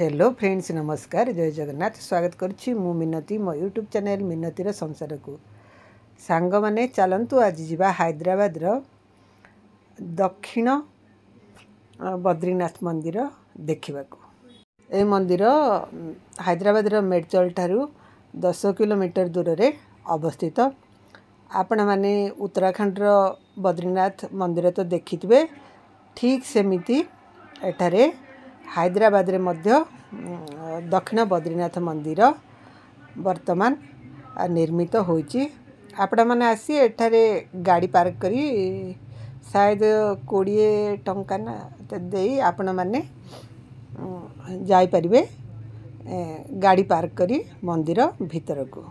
Hello friends, नमस्कार, जय जगन्नाथ। स्वागत करुच्ची मु मिनती मो यूट्यूब चैनल मिनतीर संसार को। सांग माने चलतु आज जीवा हैदराबाद दक्षिण बद्रीनाथ मंदिर देखा। ए मंदिर हैदराबाद मेडचल ठारू 10 किलोमीटर दूर रे अवस्थित। आपण माने उत्तराखंड बद्रीनाथ मंदिर तो देखिथिबे, ठीक सेमिति एठारे हैदराबाद रे मध्य दक्षिण बद्रीनाथ मंदिर वर्तमान निर्मित होइची। आपण माने आसी एठारे गाड़ी पार्क करी शायद 20 टंका ना देई आपण माने जाई परिबे गाड़ी पार्क करी मंदिर भीतर को।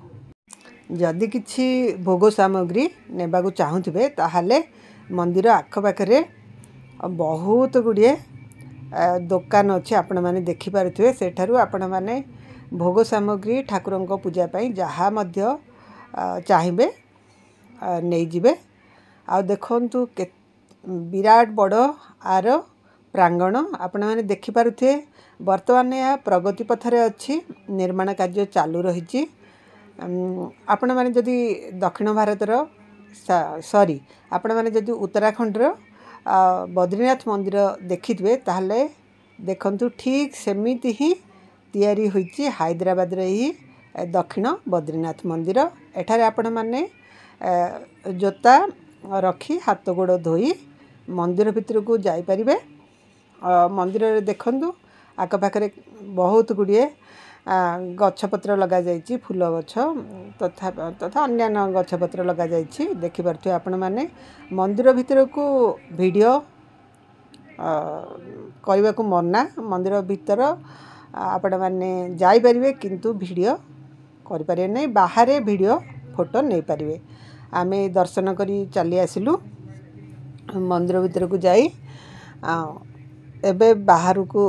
जदि किछि भोग सामग्री नेबाकू चाहुथिबे ताहाले मंदिर आखपाखरे बहुत गुड़िए दुकान अच्छे आपण माने देखि पारुथिबे। सेठारु आपण माने भोग सामग्री ठाकुरंको पूजा पई जहा मध्य चाहिबे नै जिबे। आ देखंतु विराट बड़ आर प्रांगण आपण माने देखि पारुथिबे। वर्तमान या प्रगति पथरे अछि, निर्माण कार्य चालू रहिछि। आपण माने जदि दक्षिण भारतर सॉरी आपण माने जदि उत्तराखंड बद्रीनाथ मंदिर देखिथिबे ताहले देखंतु ठीक सेमिति ही तैयारी होइछि हैदराबाद रे ही दक्षिण बद्रीनाथ मंदिर। एठारे आपण माने जोता रखी हाथ गोड़ धोई मंदिर भीतर को जाई परिबे। मंदिर रे देखंतु आखपाखरे बहुत गुड़िए गछपत्र लगा जाइछि, फूल गछ तथा अन्य गछपत्र लगा जाइछि। देखि पारथि आपण माने मंदिर भीतर को वीडियो करबा को मना। मंदिर भीतर आपण माने जाई परिबे किंतु वीडियो करि पारे नै, बाहर वीडियो फोटो नै परिबे। आमे दर्शन करी चली आसिलु मंदिर भीतर को जाई। एबे बाहर को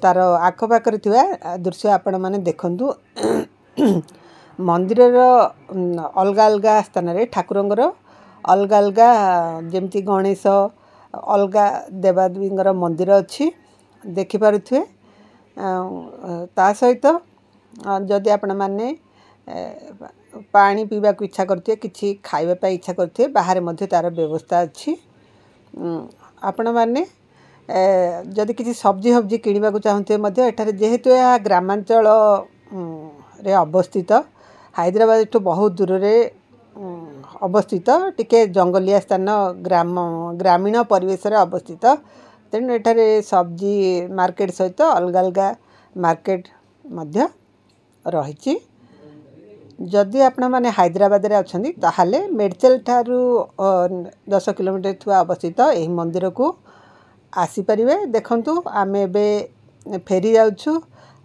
तार आखपाखरे थिबा दृश्य आपण माने देखंतु। मंदिर अलगा अलगा स्थान रे ठाकुरंगर अलगा अलगा जेमती गणेश अलगा देवादेवींगर मंदिर अच्छी देखि पारुथिबे। ता सहित जदि आपण माने पानी पीवा को इच्छा करथिबे, किछि खाइबा पई इच्छा करथिबे, बाहर मध्ये तार व्यवस्था अच्छी। आपण माने जदि किसी सब्जी हब्जी किनिबा को चाहते मध्य एठारे जेहेतु या ग्रामांचल रे अवस्थित, हैदराबाद तो बहुत दूर रे अवस्थित, टिके जंगलिया स्थान ग्रामीण परिवेश रे अवस्थित। तेणु एठारे सब्जी मार्केट सहित अलग अलग मार्केट मध्य रहिछि। जदि आपण माने हैदराबाद रे अछंती ताहाले मेडचल ठारू 10 किलोमीटर थुआ अवस्थित एही मंदिर को आसी परिबे। देखंतु आमे बे फेरी जाउछु,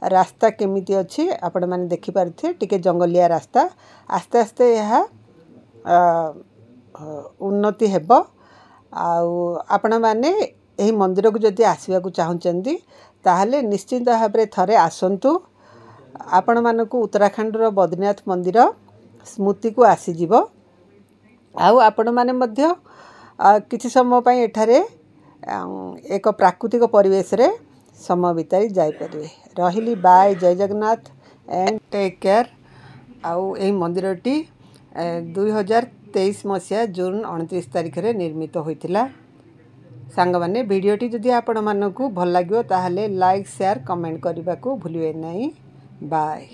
रास्ता केमिति अछि आपण माने देखि पारथे। टिके जंगलिया रास्ता, आस्ते आस्ते यह उन्नति हेबो। आपण माने एही मंदिर को जदि आसीबा को चाहुचंती ताहाले निश्चित भाबरे थरे आसंतु। आपण मानकु उत्तराखंड रो बद्रीनाथ मंदिर स्मृति को आसी जिवो। आउ आपण माने मध्य किछि समय पई एठारे एक प्राकृतिक परिवेश रे समय बिताई जाई परिबे। रहिली बाय, जय जगन्नाथ एंड टेक केयर। आउ एही मंदिरटी 2023 मसिया जून 29 तारिख रे निर्मित होइतिला। सांग माने वीडियोटी जदि आपण मानकु भल लागियो ताहाले लाइक, शेयर, कमेंट करबा को भूलिबे नै। बाय।